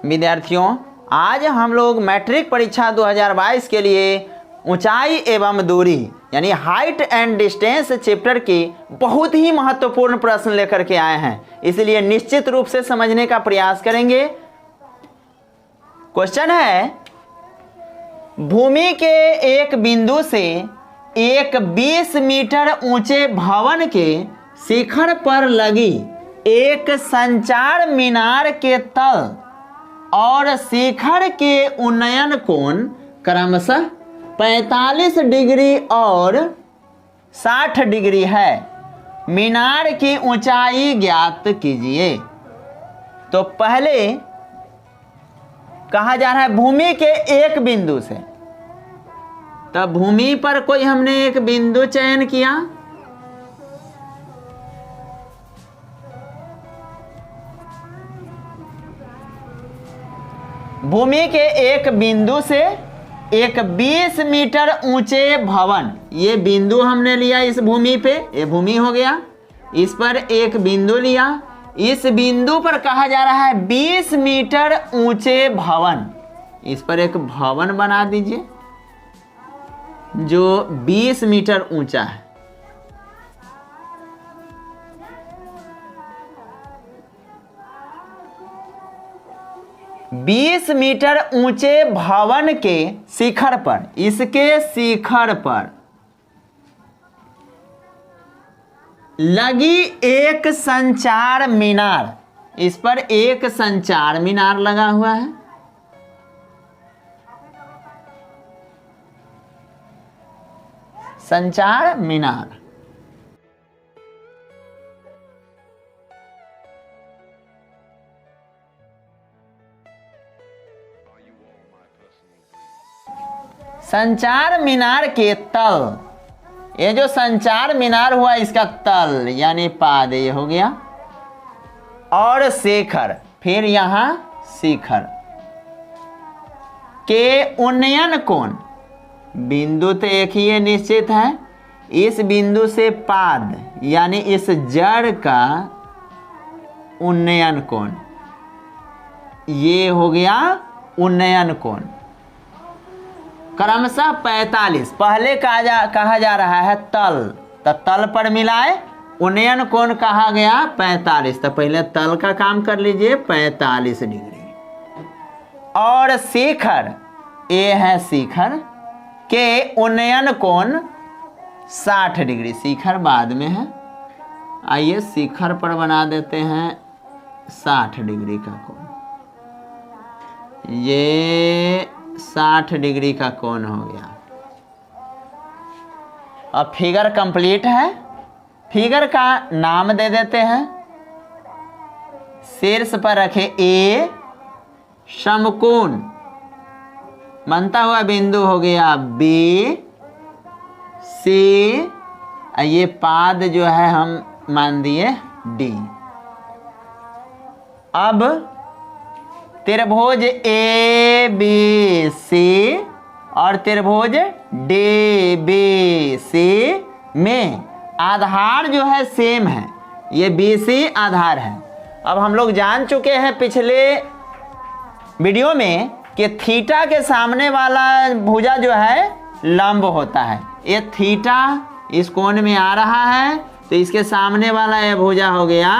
विद्यार्थियों, आज हम लोग मैट्रिक परीक्षा 2022 के लिए ऊंचाई एवं दूरी यानी हाइट एंड डिस्टेंस चैप्टर के बहुत ही महत्वपूर्ण प्रश्न लेकर के आए हैं, इसलिए निश्चित रूप से समझने का प्रयास करेंगे। क्वेश्चन है, भूमि के एक बिंदु से एक 20 मीटर ऊंचे भवन के शिखर पर लगी एक संचार मीनार के तल और शिखर के उन्नयन कोण क्रमशः 45 डिग्री और 60 डिग्री है। मीनार की ऊंचाई ज्ञात कीजिए। तो पहले कहा जा रहा है भूमि के एक बिंदु से, तब भूमि पर कोई हमने एक बिंदु चयन किया, भूमि के एक बिंदु से एक 20 मीटर ऊंचे भवन, ये बिंदु हमने लिया इस भूमि पे, ये भूमि हो गया, इस पर एक बिंदु लिया, इस बिंदु पर कहा जा रहा है 20 मीटर ऊंचे भवन, इस पर एक भवन बना दीजिए जो 20 मीटर ऊंचा है। बीस मीटर ऊंचे भवन के शिखर पर, इसके शिखर पर लगी एक संचार मीनार, इस पर एक संचार मीनार लगा हुआ है। संचार मीनार संचार मीनार के तल, ये जो संचार मीनार हुआ इसका तल यानी पाद ये हो गया, और शिखर, फिर यहां शिखर के उन्नयन कोण, बिंदु तो एक ही है निश्चित है, इस बिंदु से पाद यानी इस जड़ का उन्नयन कोण, ये हो गया उन्नयन कोण क्रमशः 45। पहले कहा जा रहा है तल, तो तल पर मिलाए, उन्नयन कोण कहा गया 45, तो पहले तल का काम कर लीजिए 45 डिग्री, और शिखर, ये है शिखर के उन्नयन कोण 60 डिग्री, शिखर बाद में है, आइए शिखर पर बना देते हैं 60 डिग्री का कोण, ये 60 डिग्री का कोण हो गया। अब फिगर कंप्लीट है, फिगर का नाम दे देते हैं, शीर्ष पर रखे ए, समकोण बनता हुआ बिंदु हो गया बी, सी, ये पाद जो है हम मान दिए डी। अब त्रिभुज ए बी सी और त्रिभुज डी बी सी में आधार जो है सेम है, ये बी सी आधार है। अब हम लोग जान चुके हैं पिछले वीडियो में कि थीटा के सामने वाला भुजा जो है लंब होता है, ये थीटा इस कोण में आ रहा है तो इसके सामने वाला ये भुजा हो गया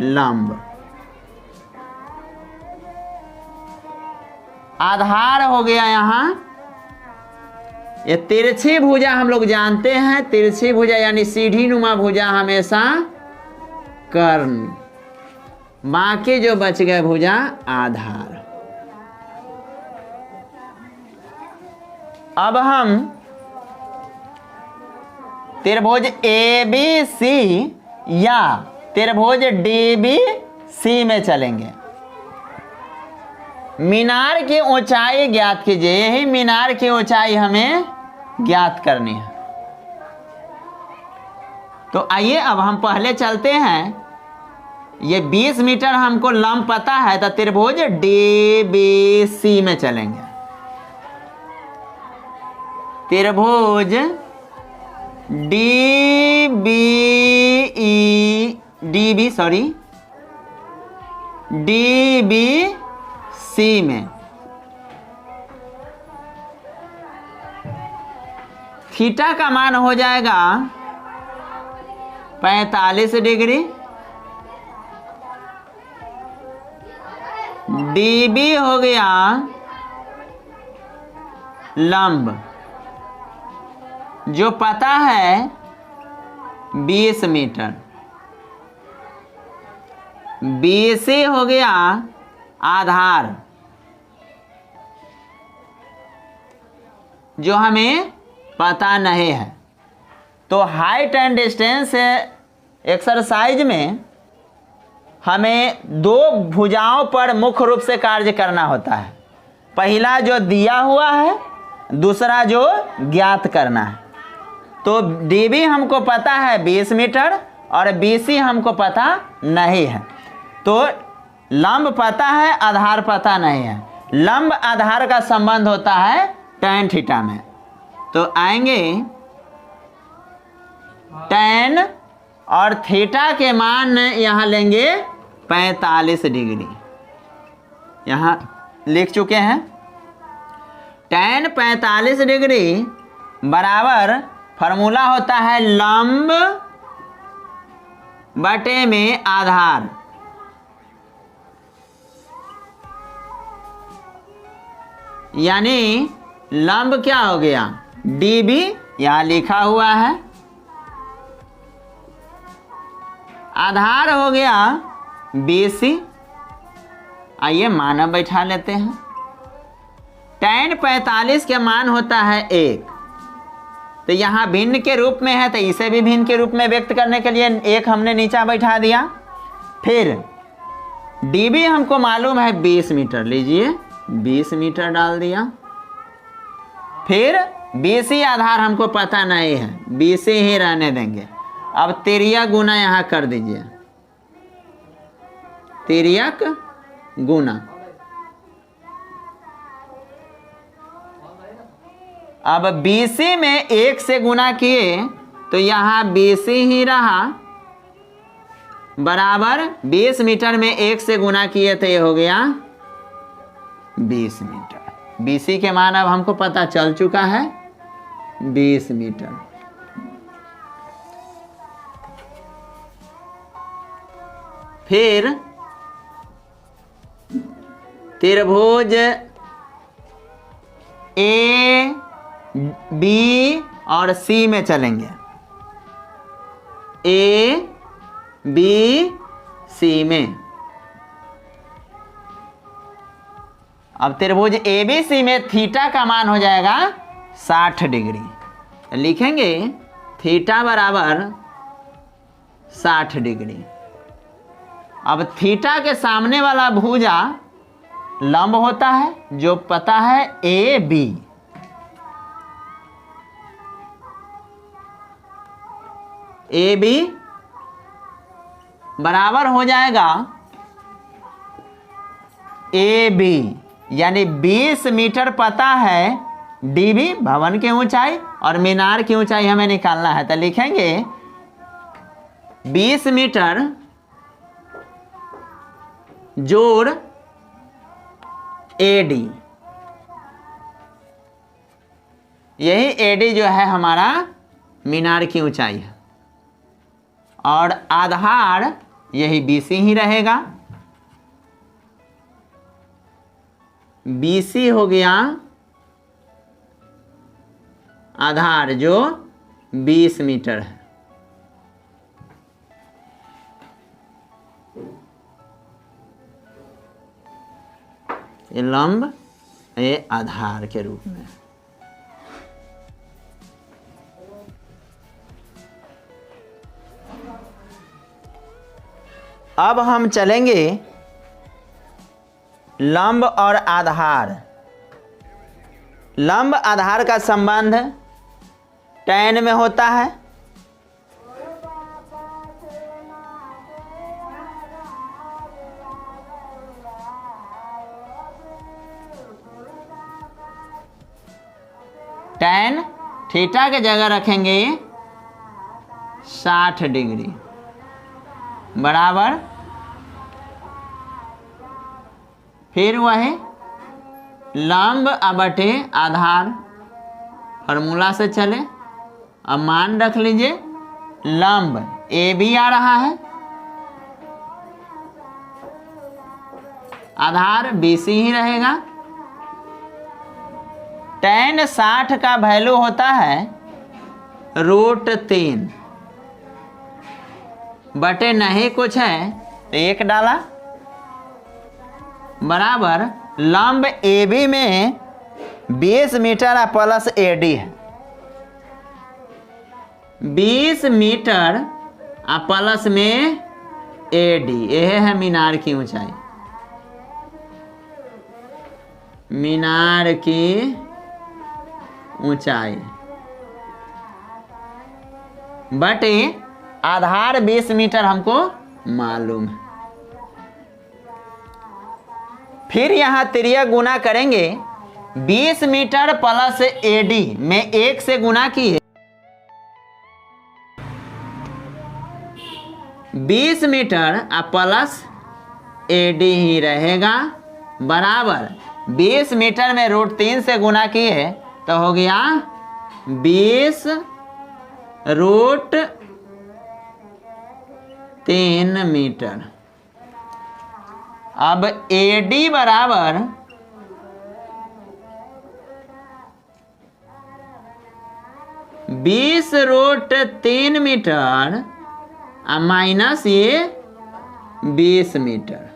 लंब। आधार हो गया यहां, ये तिरछी भुजा हम लोग जानते हैं, तिरछी भुजा यानी सीढ़ी नुमा भुजा हमेशा कर्ण, बाकी जो बच गए भुजा आधार। अब हम त्रिभुज ए बी सी या त्रिभुज डी बी सी में चलेंगे। मीनार की ऊंचाई ज्ञात कीजिए, यही मीनार की ऊंचाई हमें ज्ञात करनी है। तो आइए अब हम पहले चलते हैं, ये 20 मीटर हमको लंब पता है, तो त्रिभुज डी बी सी में चलेंगे। त्रिभुज डी बी सी में। थीटा का मान हो जाएगा 45 डिग्री। डीबी हो गया लंब, जो पता है 20 मीटर। बीसी हो गया आधार, जो हमें पता नहीं है। तो हाइट एंड डिस्टेंस एक्सरसाइज में हमें दो भुजाओं पर मुख्य रूप से कार्य करना होता है। पहला जो दिया हुआ है, दूसरा जो ज्ञात करना है। तो डीबी हमको पता है 20 मीटर और बीसी हमको पता नहीं है। तो लंब पता है, आधार पता नहीं है। लंब आधार का संबंध होता है tan थीटा में। तो आएंगे tan और थीटा के मान यहाँ लेंगे 45 डिग्री। यहाँ लिख चुके हैं। tan 45 डिग्री बराबर फार्मूला होता है लंब बटे में आधार। यानी लंब क्या हो गया, डीबी यहाँ लिखा हुआ है, आधार हो गया बीसी। आइए मान बैठा लेते हैं। tan 45 के मान होता है 1। तो यहाँ भिन्न के रूप में है, तो इसे भी भिन्न के रूप में व्यक्त करने के लिए 1 हमने नीचा बैठा दिया। फिर डीबी हमको मालूम है 20 मीटर, लीजिए 20 मीटर डाल दिया। फिर बीसी आधार हमको पता नहीं है, बीसी ही रहने देंगे। अब तिर्यक गुना यहाँ कर दीजिए, तिर्यक गुना। अब बीसी में 1 से गुना किए तो यहाँ बीसी ही रहा, बराबर 20 मीटर में 1 से गुना किए तो ये हो गया 20 मीटर। बीसी के मान अब हमको पता चल चुका है 20 मीटर। फिर त्रिभुज ए बी और सी में चलेंगे। ए बी सी में। अब त्रिभुज ए बी सी में थीटा का मान हो जाएगा 60 डिग्री। लिखेंगे थीटा बराबर 60 डिग्री। अब थीटा के सामने वाला भुजा लंब होता है, जो पता है ए बी। ए बी बराबर हो जाएगा ए बी, यानी 20 मीटर पता है। डीबी भवन की ऊंचाई और मीनार की ऊंचाई हमें निकालना है। तो लिखेंगे 20 मीटर जोड़ एडी। यही एडी जो है हमारा मीनार की ऊंचाई है, और आधार यही बीसी ही रहेगा। बीसी हो गया आधार, जो 20 मीटर है। ये लंब, ये आधार के रूप में। अब हम चलेंगे लंब और आधार। लंब आधार का संबंध tan में होता है। tan थीटा के जगह रखेंगे 60 डिग्री बराबर, फिर वह लंब बटे आधार, फॉर्मूला से चले। अब मान रख लीजिए लंब ए बी आ रहा है, आधार बी सी ही रहेगा। tan 60 का वैल्यू होता है √3 बटे नहीं कुछ है तो 1 डाला, बराबर लंब ए बी में 20 मीटर प्लस AD है, 20 मीटर प्लस में AD, यह है मीनार की ऊंचाई, मीनार की ऊंचाई बटे आधार 20 मीटर हमको मालूम है। फिर यहां त्रिज्या गुना करेंगे, 20 मीटर प्लस AD में 1 से गुना किए, 20 मीटर प्लस AD ही रहेगा, बराबर 20 मीटर में √3 से गुना किए तो हो गया 20 √3 मीटर। अब AD बराबर 20 √3 मीटर माइनस ये 20 मीटर,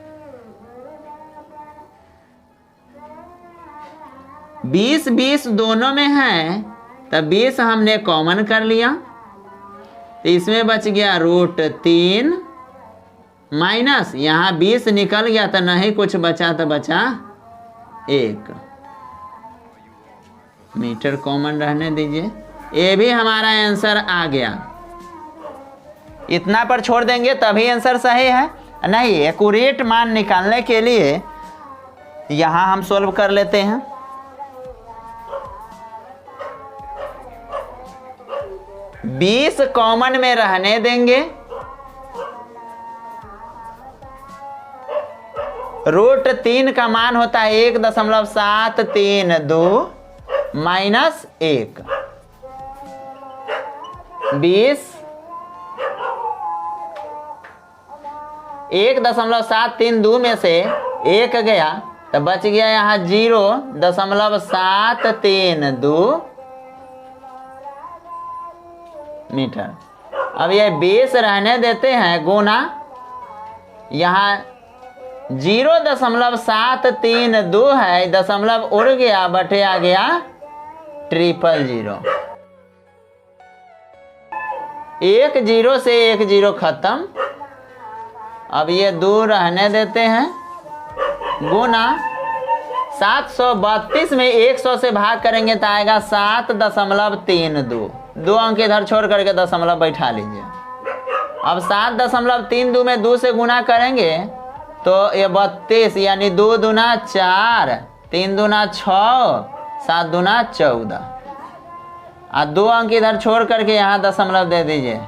20 दोनों में है तब 20 हमने कॉमन कर लिया तो इसमें बच गया √3 माइनस यहाँ 20 निकल गया तो नहीं कुछ बचा तो बचा 1 मीटर, कॉमन रहने दीजिए। ये भी हमारा आंसर आ गया, इतना पर छोड़ देंगे तभी आंसर सही है। नहीं, एक्यूरेट मान निकालने के लिए यहाँ हम सोल्व कर लेते हैं। बीस कॉमन में रहने देंगे, √3 का मान होता है 1.732 माइनस 1, 20 1.732 में से 1 गया तो बच गया यहाँ 0.732 मीटर। अब ये 20 रहने देते हैं, गुना यहाँ 0.732 है, दशमलव उड़ गया, बटे आ गया 000। 1 0 से 1 0 खत्म। अब ये 2 रहने देते हैं, गुना 732 में 100 से भाग करेंगे तो आएगा 7.32। 2 अंक इधर छोड़ करके दशमलव बैठा लीजिए। अब 7.32 में 2 से गुना करेंगे तो ये 32, यानी 2 दूना 4, 3 दूना 6, 7 दूना 14, और 2 अंक इधर छोड़ करके यहाँ दशमलव दे दीजिए।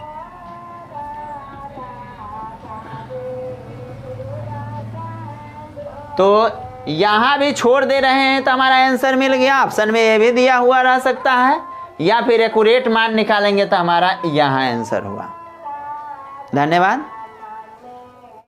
तो यहाँ भी छोड़ दे रहे हैं तो हमारा आंसर मिल गया। ऑप्शन में ये भी दिया हुआ रह सकता है, या फिर एक्यूरेट मान निकालेंगे तो हमारा यहाँ आंसर हुआ। धन्यवाद।